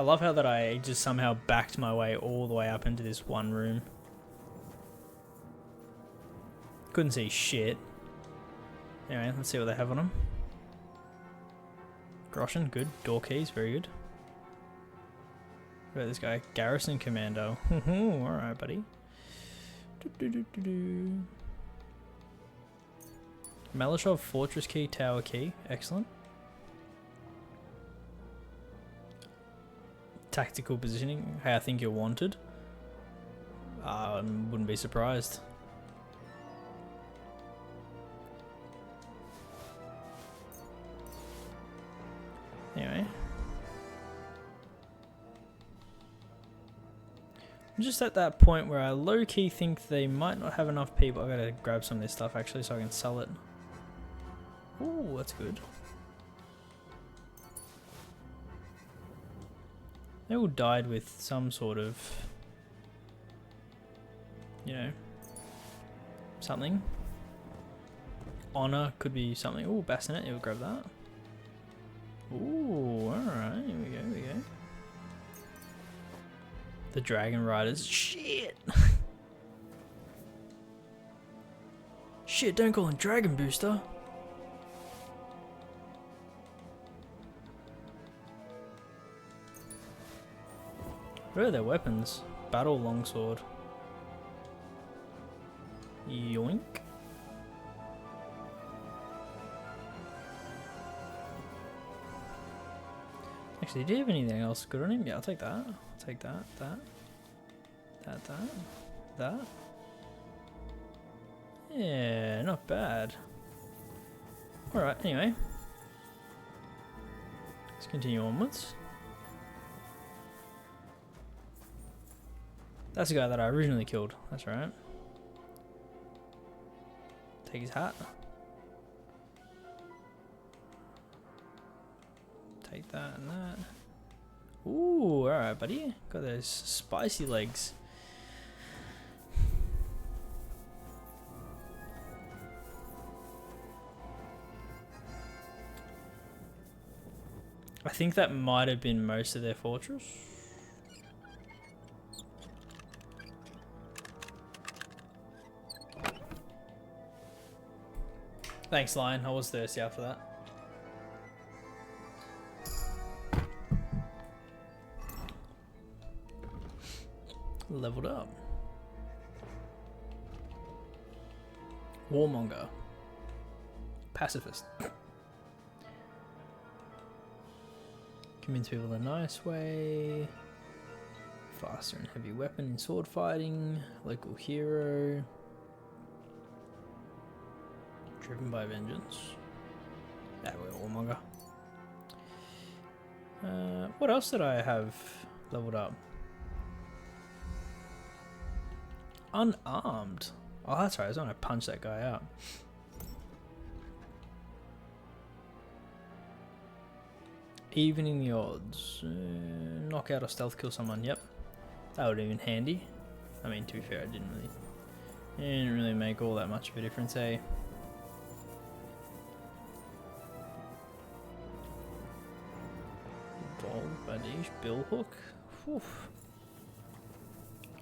I love how that I just somehow backed my way all the way up into this one room. Couldn't see shit. Anyway, let's see what they have on them. Groschen, good. Door keys, very good. What about this guy? Garrison Commando. Alright, buddy. Malashov Fortress Key, Tower Key. Excellent. Tactical positioning. Hey, I think you're wanted. Wouldn't be surprised. Anyway. I'm just at that point where I low-key think they might not have enough people. I gotta grab some of this stuff actually so I can sell it. Ooh, that's good. They all died with some sort of, you know, something. Honor could be something. Ooh, bassinet, you'll grab that. Ooh, alright, here we go. The Dragon Riders. Shit! Shit, don't call him Dragon Booster. What are their weapons? Battle Longsword. Yoink. Actually, do you have anything else good on him? Yeah, I'll take that. I'll take that. That. Yeah, not bad. Alright, anyway. Let's continue onwards. That's the guy that I originally killed. That's right. Take his hat. Take that and that. Ooh, alright, buddy. Got those spicy legs. I think that might have been most of their fortress. Thanks, Lion. I was thirsty after that. Leveled up. Warmonger. Pacifist. Convince people a nice way. Faster and heavy weapon in sword fighting. Local hero. Driven by vengeance. That way, Warmonger. What else did I have leveled up? Unarmed. Oh, that's right. I was going to punch that guy out. Evening the odds. Knock out or stealth kill someone. Yep. That would have been handy. I mean, to be fair, it didn't really make all that much of a difference, eh? Badish, Billhook.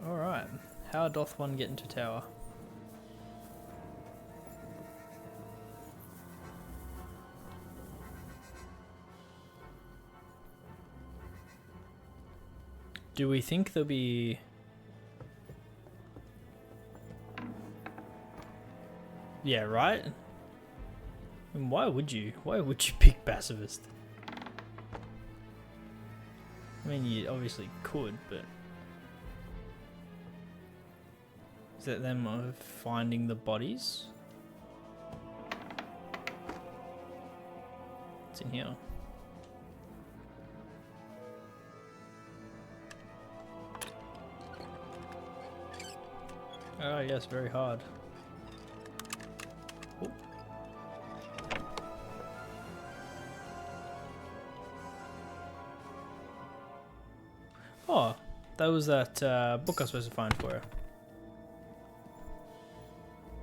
Alright. How doth one get into tower? Do we think there'll be... Yeah, right? And why would you pick Pacifist? I mean, you obviously could, but... Is that them finding the bodies? What's in here? Oh yes, very hard. Ooh. Oh, that was that book I was supposed to find for her.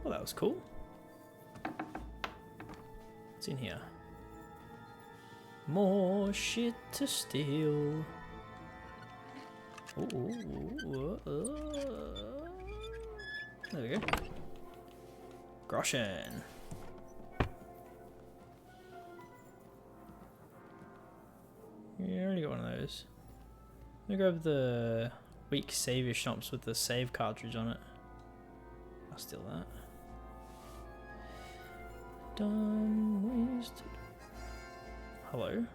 Well, that was cool. What's in here? More shit to steal. There we go. Groschen. Yeah, I already got one of those. Let me grab the weak savior shops with the save cartridge on it. I'll steal that. Done wasted. Hello.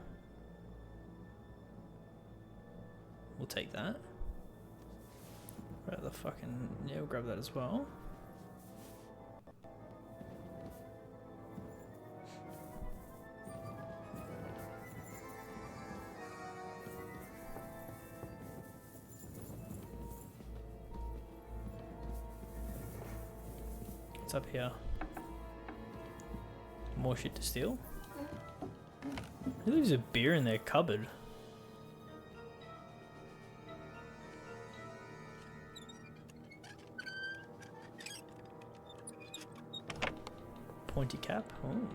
We'll take that. Right, the fucking yeah, we'll grab that as well. What's up here? More shit to steal. Who leaves a beer in their cupboard? Pointy cap. Oh.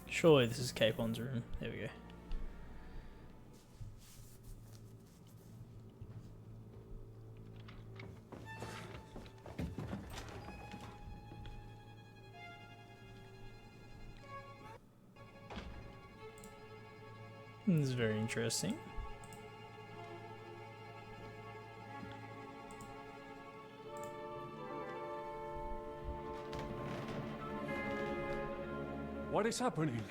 Surely this is Capon's room. There we go. This is very interesting. What is happening?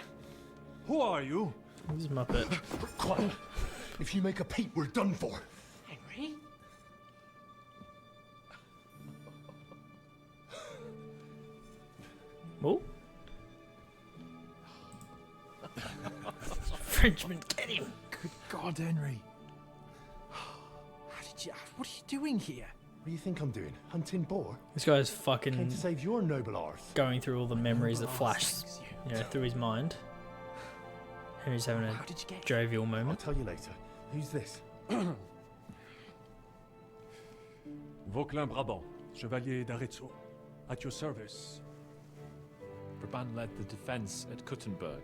Who are you? This is Muppet. Quiet. If you make a peep, we're done for. Henry? Oh. Frenchman, get him! Good God, Henry. How did you... What are you doing here? What do you think I'm doing? Hunting boar? This guy's Came fucking to save your noble arse. going through all the memories that flash, Thanks, you know, through his mind. Henry's having How a did you get... jovial I'll moment. tell you later. Who's this? Vauquelin Brabant, Chevalier d'Arezzo. At your service. Brabant led the defense at Kuttenberg.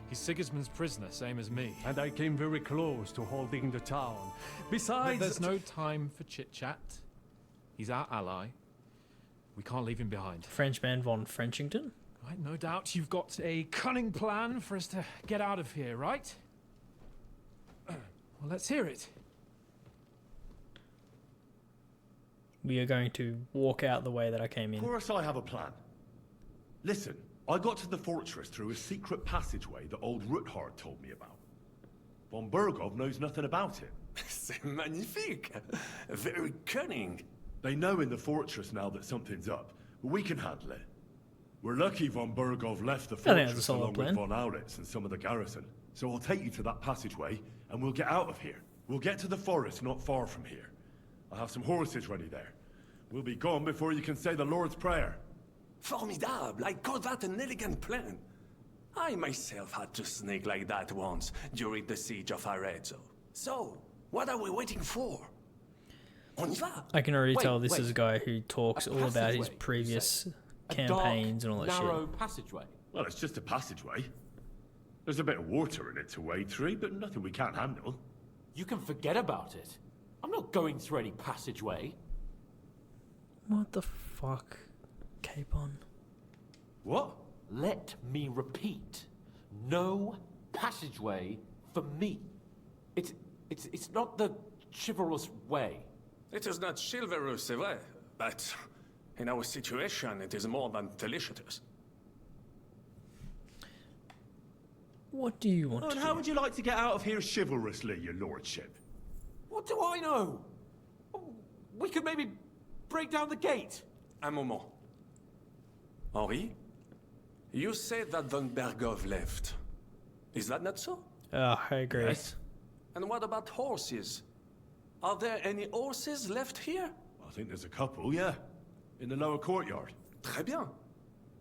He's Sigismund's prisoner, same as me. And I came very close to holding the town. Besides... There's no time for chit-chat. He's our ally. We can't leave him behind. Frenchman von Frenchington? Right, no doubt you've got a cunning plan for us to get out of here, right? Well, let's hear it. We are going to walk out the way that I came Of in. course I have a plan. Listen, I got to the fortress through a secret passageway that old Ruthard told me about. Von Bergov knows nothing about it. C'est magnifique! Very cunning. They know in the fortress now that something's up, but we can handle it. We're lucky von Bergov left the think that's a fortress solid along plan. with von Aulitz and some of the garrison. So I'll take you to that passageway, and we'll get out of here. We'll get to the forest not far from here. I have some horses ready there. We'll be gone before you can say the Lord's Prayer. Formidable! I call that an elegant plan. I myself had to sneak like that once during the siege of Arezzo. So, what are we waiting for? On y va! I can already Wait, tell this wait. is a guy who talks A all about his passageway, you previous A campaigns dark, and all that narrow shit. passageway. Well, it's just a passageway. There's a bit of water in it to wade through, but nothing we can't handle. You can forget about it. I'm not going through any passageway. What the fuck? Capon? What? Let me repeat. No passageway for me. It's not the chivalrous way. It is not chivalrous, c'est vrai, but in our situation, it is more than delicious. What do you want Oh, to and how do? would you like to get out of here chivalrously, your lordship? What do I know? We could maybe break down the gate. Un moment. Henri, you said that von Bergov left. Is that not so? Oh, I agree. Yes. And what about horses? Are there any horses left here? I think there's a couple, yeah. In the lower courtyard. Très bien.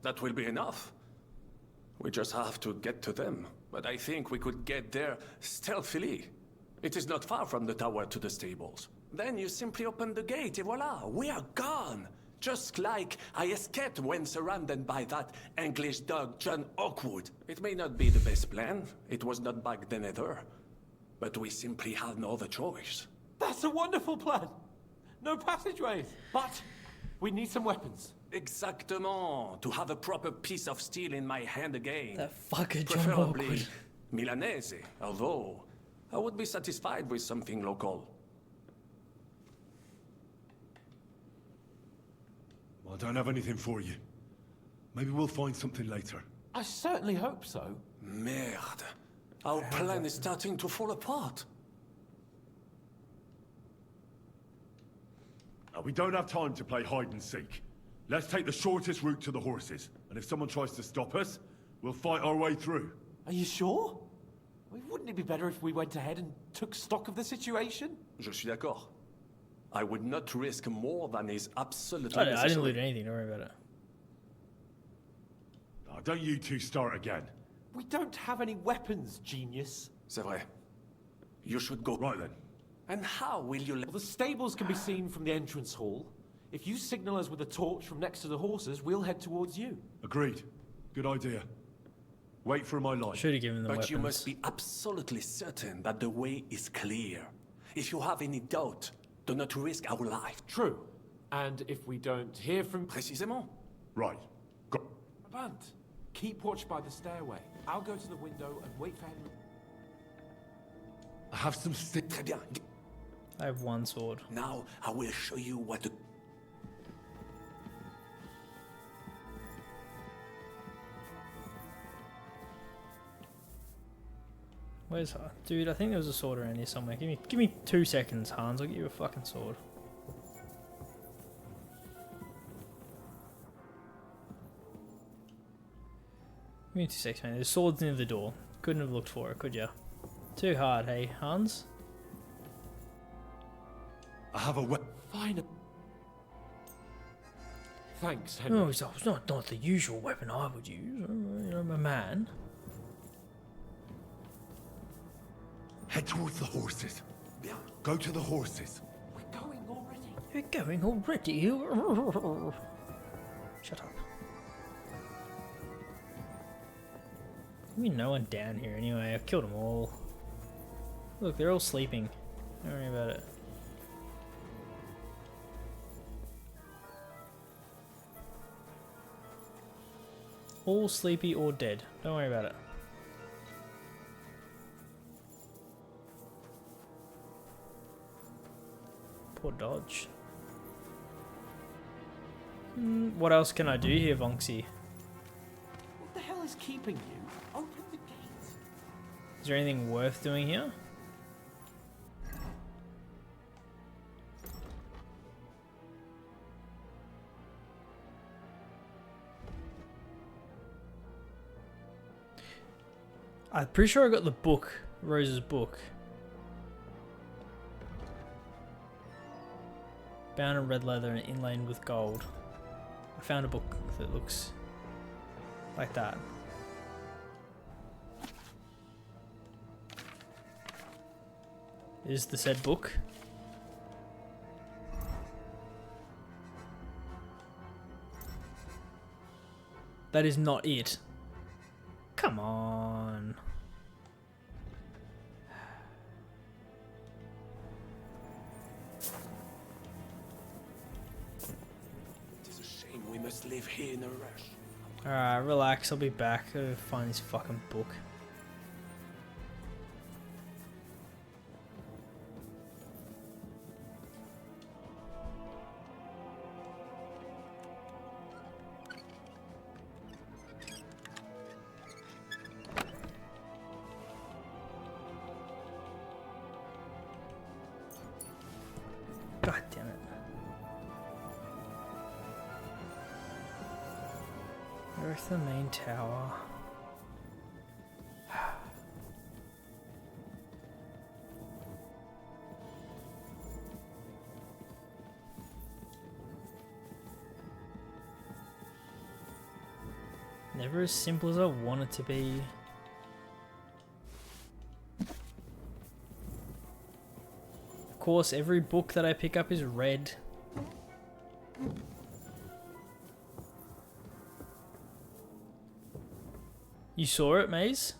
That will be enough. We just have to get to them. But I think we could get there stealthily. It is not far from the tower to the stables. Then you simply open the gate, et voila, we are gone. Just like I escaped when surrounded by that English dog John Oakwood. It may not be the best plan. It was not back then either. But we simply had no other choice. That's a wonderful plan. No passageways. But we need some weapons. Exactement. To have a proper piece of steel in my hand again. That fucker John Preferably Awkward. Milanese, although I would be satisfied with something local. Well, I don't have anything for you. Maybe we'll find something later. I certainly hope so. Merde. Our plan is starting to fall apart. Now, we don't have time to play hide and seek. Let's take the shortest route to the horses. And if someone tries to stop us, we'll fight our way through. Are you sure? I mean, wouldn't it be better if we went ahead and took stock of the situation? Je suis d'accord. I would not risk more than is absolutely I didn't necessary. loot anything, don't worry about it. Now, don't you two start again. We don't have any weapons, genius. C'est vrai. You should go. Right then. And how will you Well, the stables can be seen from the entrance hall. If you signal us with a torch from next to the horses, we'll head towards you. Agreed. Good idea. Wait for my light. Should have given them But weapons. you must be absolutely certain that the way is clear. If you have any doubt, do not risk our life. True. And if we don't hear from... Précisément. Right. Go. Band, keep watch by the stairway. I'll go to the window and wait for Henry. I have some stick. Très bien. I have one sword. Now I will show you what to... Where's dude? I think there was a sword around here somewhere. Give me 2 seconds, Hans. I'll get you a fucking sword. Give me 2 seconds, man. There's swords near the door. Couldn't have looked for it, could ya? Too hard, hey, Hans? I have a weapon. Fine. Thanks, Henry. Oh, it's not the usual weapon I would use. You know, I'm a man. Head towards the horses. Bien. Go to the horses. We're going already. You're going already. Shut up. I mean, no one down here anyway. I've killed them all. Look, they're all sleeping. Don't worry about it. All sleepy or dead. Don't worry about it. Poor Dodge. What else can I do here, Vonksy? What the hell is keeping you? Open the gate. Is there anything worth doing here? I'm pretty sure I got the book, Rose's book. Bound in red leather and inlaid with gold. I found a book that looks like that. Is the said book? That is not it. Come on. It is a shame we must live here in a rush. Alright, relax. I'll be back. I gotta find this fucking book. God damn it. Where's the main tower? Never as simple as I want it to be. Of course, every book that I pick up is red. You saw it, Maze?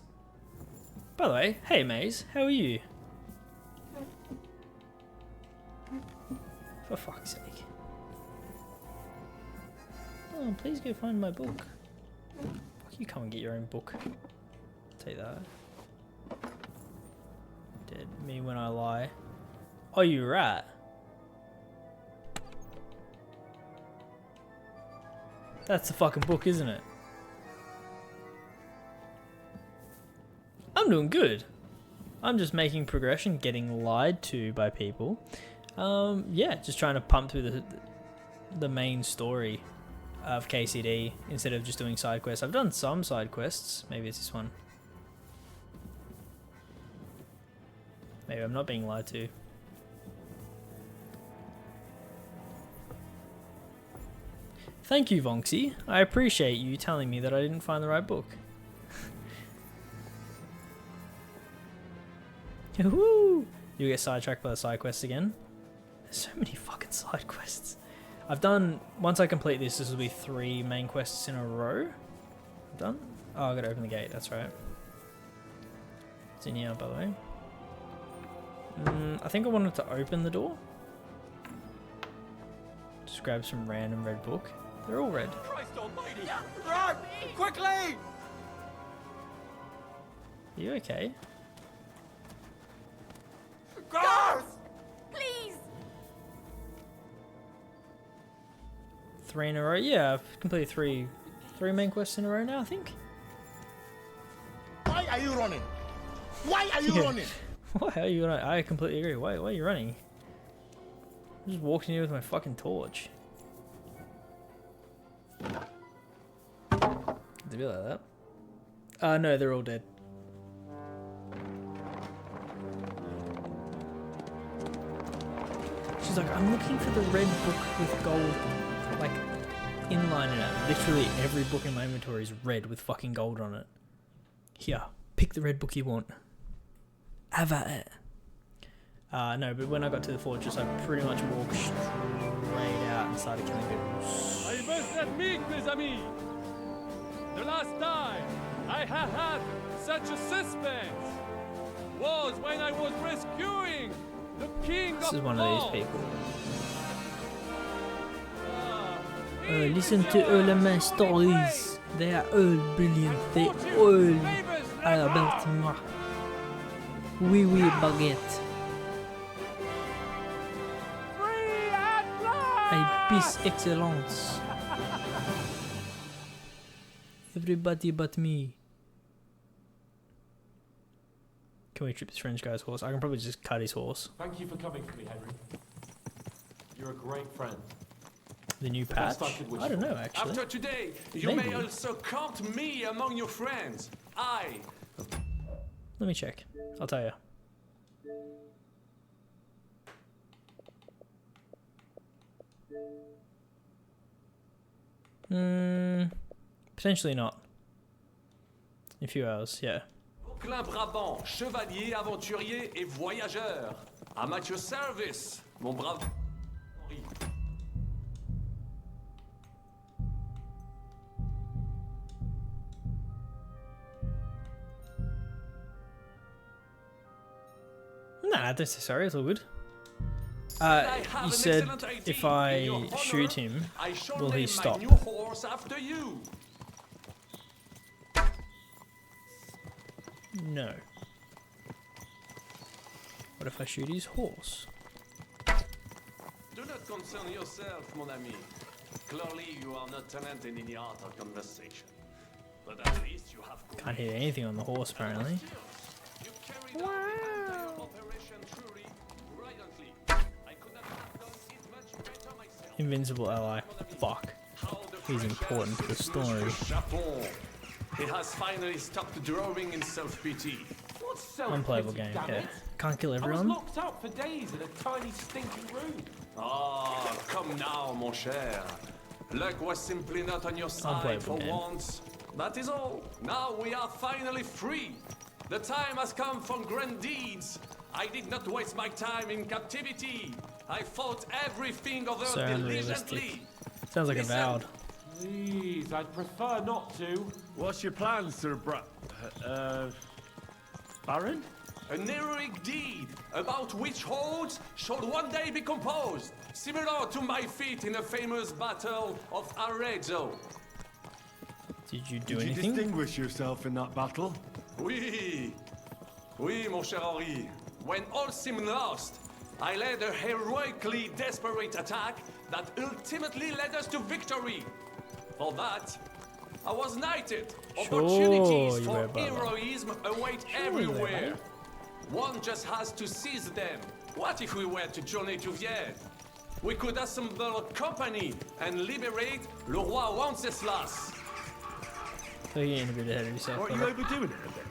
By the way, hey Maze, how are you? For fuck's sake. Oh, please go find my book. Fuck, you come and get your own book. Take that. Dead me when I lie. Oh, you rat. That's the fucking book, isn't it? I'm doing good. I'm just making progression, getting lied to by people. Yeah, just trying to pump through the main story of KCD instead of just doing side quests. I've done some side quests. Maybe it's this one. Maybe I'm not being lied to. Thank you, Vonksy. I appreciate you telling me that I didn't find the right book. Woo! You get sidetracked by the side quests again. There's so many fucking side quests. I've done, once I complete this, this will be 3 main quests in a row. Done? Oh, I gotta open the gate, that's right. It's in here, by the way. I think I wanted to open the door. Just grab some random red book. They're all red. Christ almighty! Run! Quickly! Are you okay? Garth! Please! 3 in a row? Yeah, I've completed three main quests in a row now, I think. Why are you running? Why are you running? Why are you running? I completely agree. Why are you running? I just walked in here with my fucking torch. Did it be like that? No, they're all dead. She's like, I'm looking for the red book with gold, like, inline in it. Literally every book in my inventory is red with fucking gold on it. Here, pick the red book you want. Have at it. No, but when I got to the fortress, I pretty much walked straight out and started killing people. I must admit, mes amis, the last time I have had such a suspense was when I was rescuing the king This of is one of Gaul. these people. He Listen is to yours. all of my stories. They are all brilliant. They all are about moi. Oui, oui, baguette. I peace excellence. Everybody but me. Can we trip this French guy's horse? I can probably just cut his horse. Thank you for coming for me, Henry. You're a great friend. The new best patch? I could wish I don't know, for. actually. After today, you Maybe. may also count me among your friends. Let me check. I'll tell you. Potentially not. In a few hours, yeah. Clin Brabant, chevalier, aventurier et voyageur. I'm at your service, mon brave Henri. Nah, don't say sorry, it's all good. I have You an said excellent idea. if In I your honor, shoot him, I shall will he name stop? my new horse after you. No. What if I shoot his horse? Do not concern yourself, mon ami. Clearly, you are not talented in the art of conversation. But at least you have Can't hit anything on the horse, apparently. You carried out the entire operation truly brilliantly. I could not have done it much better myself. Invincible ally. Fuck. How the He's French important to the has story. Monsieur Japon. He has finally stopped drawing in self-pity. What self-pity, Unplayable game, damn yeah. it? Can't kill I was everyone. locked up for days in a tiny stinking room. Ah, come now, mon cher. Luck was simply not on your side Unplayable for game. once. That is all. Now we are finally free. The time has come for grand deeds. I did not waste my time in captivity. I fought everything over So unrealistic. diligently. Sounds like Listen, Avowed. Please, I'd prefer not to. What's your plan, Sir Baron? An heroic deed about which hordes shall one day be composed, similar to my feat in the famous Battle of Arezzo. Did you do Did you anything? distinguish yourself in that battle? Oui, oui, mon cher Henri. When all seemed lost, I led a heroically desperate attack that ultimately led us to victory. For that, I was knighted. Sure, Opportunities you for were, brother. heroism await you were, everywhere. One just has to seize them. What if we were to journey to Vienne? We could assemble a company and liberate Le Roi Wenceslas. So you're getting a bit ahead of yourself. Aren't you brother. overdoing it a bit?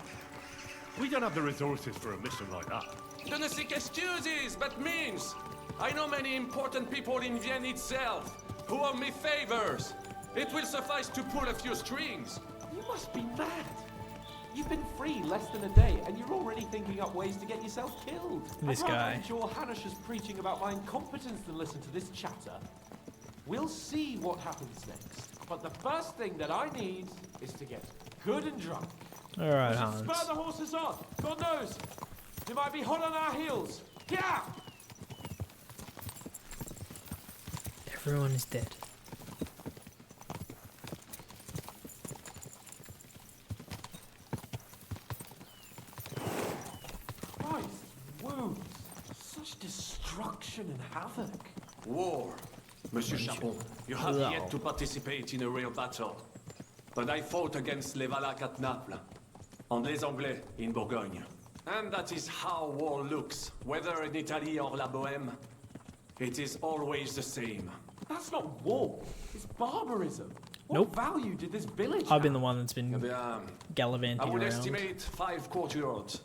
We don't have the resources for a mission like that. Do not seek excuses, but means. I know many important people in Vienne itself who owe me favors. It will suffice to pull a few strings. You must be mad. You've been free less than a day, and you're already thinking up ways to get yourself killed. This I'd rather guy. endure Hanish's preaching about my incompetence than listen to this chatter. We'll see what happens next. But the first thing that I need is to get good and drunk. All right, We should Hans. spur the horses on. God knows, they might be hot on our heels. Yeah! Everyone is dead. Christ, wounds. Such destruction and havoc. War. Monsieur Chapon, you have yet to participate in a real battle. But I fought against les Valaques at Naples, and les Anglais in Bourgogne. And that is how war looks, whether in Italy or La Bohème. It is always the same. That's not war. It's barbarism. What Nope. value did this village I've been have? the one that's been Eh bien, gallivanting I would around. estimate 5 courtyards.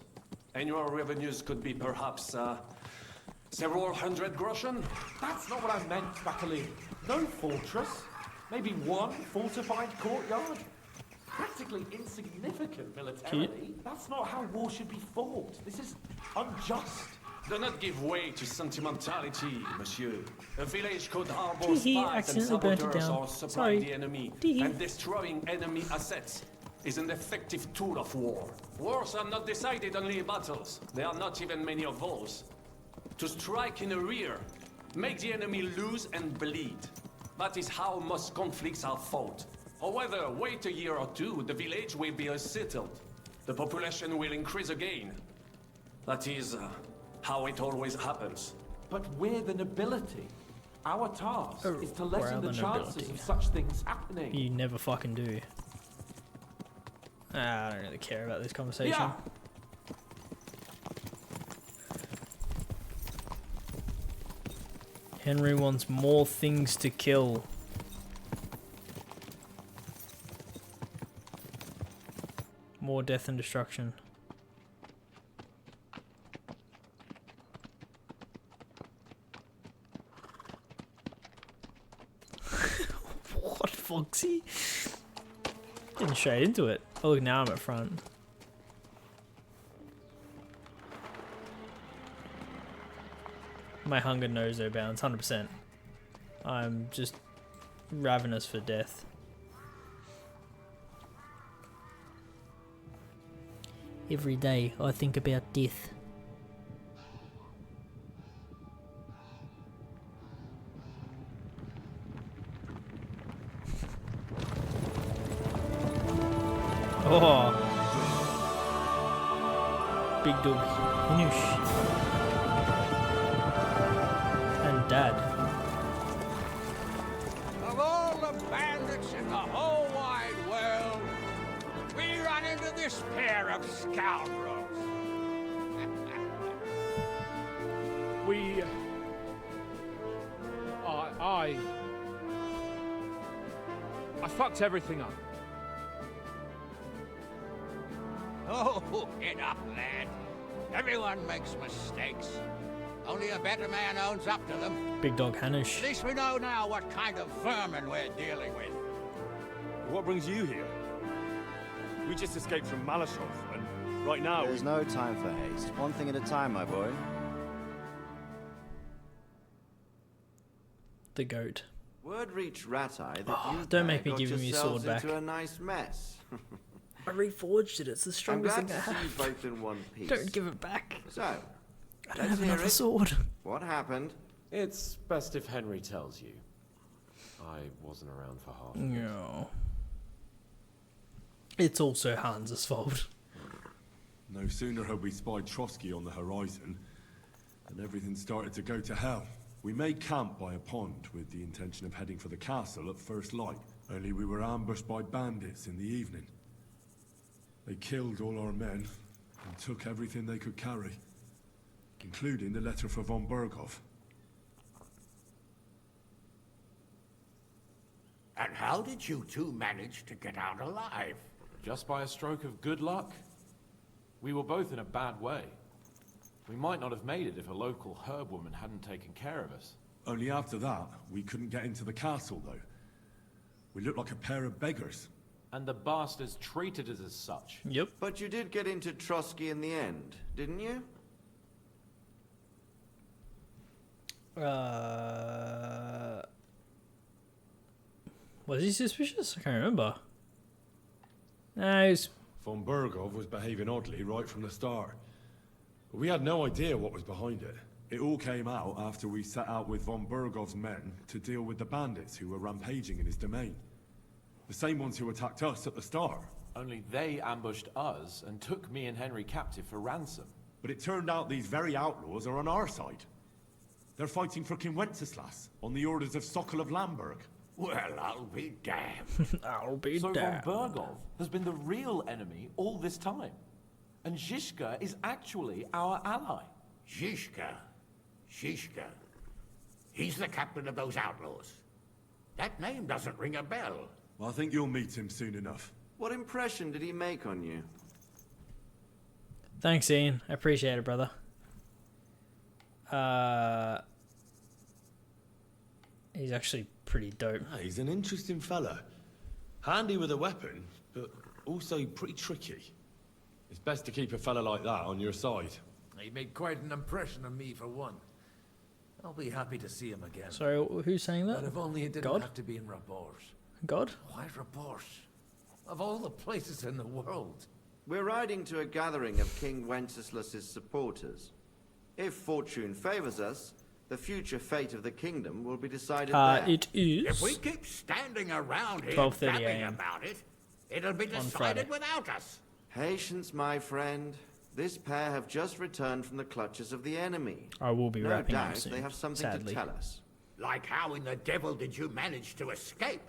Annual revenues could be perhaps several hundred groschen. That's not what I meant, Bacali. No fortress. Maybe one fortified courtyard. Practically insignificant militarily. That's not how war should be fought. This is unjust. Do not give way to sentimentality, monsieur. A village could harbor Tee-hee, spies and accidentally burnt it saboteurs down. or supply Sorry. the enemy. Tee-hee. And destroying enemy assets is an effective tool of war. Wars are not decided only in battles. There are not even many of those. To strike in the rear, make the enemy lose and bleed. That is how most conflicts are fought. However, wait a year or two, the village will be settled. The population will increase again. That is how it always happens. But we're the nobility. Our task is to we're lessen the the chances nobility. of such things happening. You never fucking do. I don't really care about this conversation. Yeah. Henry wants more things to kill. More death and destruction. What, Foxy? Getting straight into it. Oh, look, now I'm at front. My hunger knows no bounds, 100%. I'm just ravenous for death. Every day I think about death. Oh, big dog, Inoosh, and Dad. Of all the bandits in the whole wide world, we run into this pair of scoundrels. We... I fucked everything up. Oh, get up, lad. Everyone makes mistakes. Only a better man owns up to them. Big dog At Hanush. least we know now what kind of vermin we're dealing with. What brings you here? We just escaped from Malashov, and right now There's no time for haste. One thing at a time, my boy. The goat. Word reached Rat-Eye that you don't make me got give him your yourselves sword back. into a nice mess. I reforged it. It's the I'm strongest glad thing I to see you have. both in one piece. Don't give it back. So, I don't let's have hear another it. sword. What happened? It's best if Henry tells you. I wasn't around for half of it. No. It's also Hans's fault. No sooner had we spied Trotsky on the horizon, than everything started to go to hell. We made camp by a pond with the intention of heading for the castle at first light. Only we were ambushed by bandits in the evening. They killed all our men and took everything they could carry, including the letter for von Berghoff. And how did you two manage to get out alive? Just by a stroke of good luck. We were both in a bad way. We might not have made it if a local herb woman hadn't taken care of us. Only after that, we couldn't get into the castle, though. We looked like a pair of beggars. And the bastards treated us as such. Yep. But you did get into Trotsky in the end, didn't you? Was he suspicious? I can't remember. No, he's... Von Berghoff was behaving oddly right from the start. But we had no idea what was behind it. It all came out after we set out with von Berghoff's men to deal with the bandits who were rampaging in his domain. The same ones who attacked us at the start. Only they ambushed us and took me and Henry captive for ransom. But it turned out these very outlaws are on our side. They're fighting for King Wenceslas on the orders of Sokol of Lamberg. Well, I'll be damned. I'll be So damned. von Berghoff has been the real enemy all this time. And Zizka is actually our ally. Zizka. Zizka. He's the captain of those outlaws. That name doesn't ring a bell. Well, I think you'll meet him soon enough. What impression did he make on you? Thanks, Ian. I appreciate it, brother. He's actually pretty dope. He's an interesting fella. Handy with a weapon, but also pretty tricky. It's best to keep a fella like that on your side. He made quite an impression on me, for one. I'll be happy to see him again. Sorry, who's saying that? But if only it didn't God? have to be in Rabors. God? Why Rabors? Of all the places in the world. We're riding to a gathering of King Wenceslas's supporters. If fortune favors us, the future fate of the kingdom will be decided there. It is. If we keep standing around here 12:30 gabbing AM. about it, it'll be Friday. decided without us. Patience, my friend. This pair have just returned from the clutches of the enemy. I will be No wrapping up doubt soon. they have something sadly. to tell us. Like how in the devil did you manage to escape?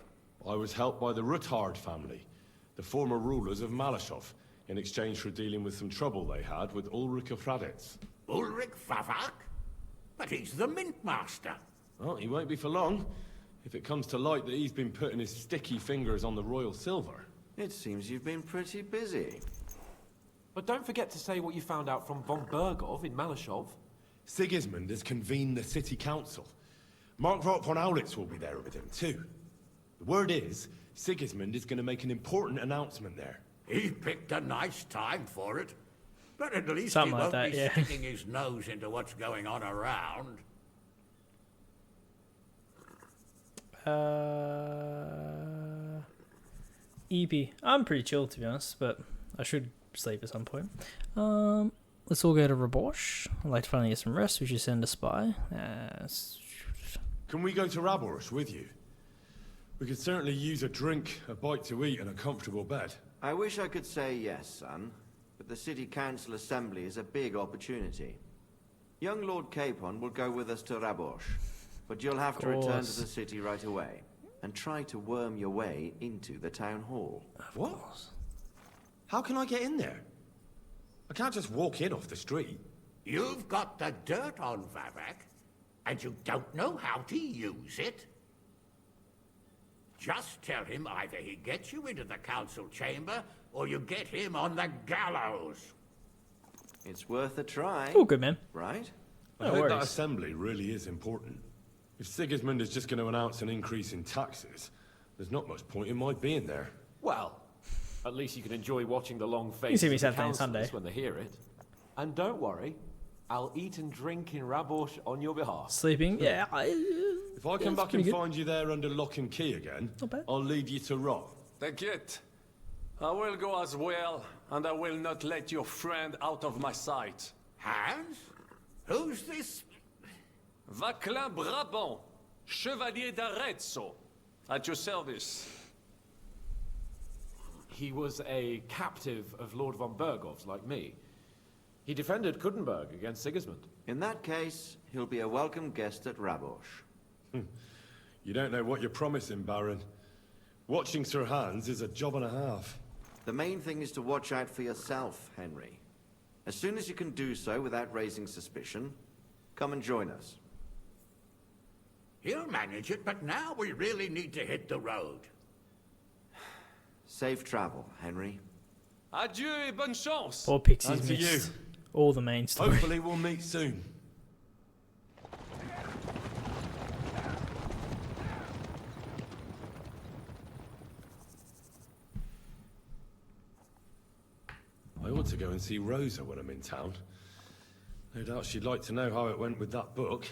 I was helped by the Ruthard family, the former rulers of Malashov, in exchange for dealing with some trouble they had with Ulrich of Raditz. Ulrich Favak? But he's the mint master. Well, he won't be for long, if it comes to light that he's been putting his sticky fingers on the royal silver. It seems you've been pretty busy. But don't forget to say what you found out from von Berghoff in Malashov. Sigismund has convened the city council. Markvart von Aulitz will be there with him, too. The word is, Sigismund is going to make an important announcement there. He picked a nice time for it. But at least Something he like won't that, be yeah. sticking his nose into what's going on around. EP. I'm pretty chill, to be honest, but I should sleep at some point. Let's all go to Rabosh. I'd like to finally get some rest. We should send a spy. Can we go to Rabors with you? We could certainly use a drink, a bite to eat, and a comfortable bed. I wish I could say yes, son, but the city council assembly is a big opportunity. Young Lord Capon will go with us to Rabosh, but you'll have to return to the city right away and try to worm your way into the town hall. What? How can I get in there? I can't just walk in off the street. You've got the dirt on Vavak, and you don't know how to use it? Just tell him either he gets you into the council chamber, or you get him on the gallows. It's worth a try. Oh, good man. Right? I No hope that worries. assembly really is important. If Sigismund is just going to announce an increase in taxes, there's not much point in my being there. Well, at least you can enjoy watching the long can faces see me of the Saturday and councillors Sunday. when they hear it. And don't worry, I'll eat and drink in Rabosh on your behalf. Sleeping? Yeah. If I come back and find you there under lock and key again, I'll leave you to rot. Take it. I will go as well, and I will not let your friend out of my sight. Hans? Who's this? Vaclin Brabant, Chevalier d'Arezzo, at your service. He was a captive of Lord von Bergov's, like me. He defended Kuddenberg against Sigismund. In that case, he'll be a welcome guest at Rabosh. You don't know what you're promising, Baron. Watching Sir Hans is a job and a half. The main thing is to watch out for yourself, Henry. As soon as you can do so without raising suspicion, come and join us. He'll manage it, but now we really need to hit the road. Safe travel, Henry. Adieu et bonne chance. Poor Pixie's And to you. missed all the main story. Hopefully we'll meet soon. I ought to go and see Rosa when I'm in town. No doubt she'd like to know how it went with that book.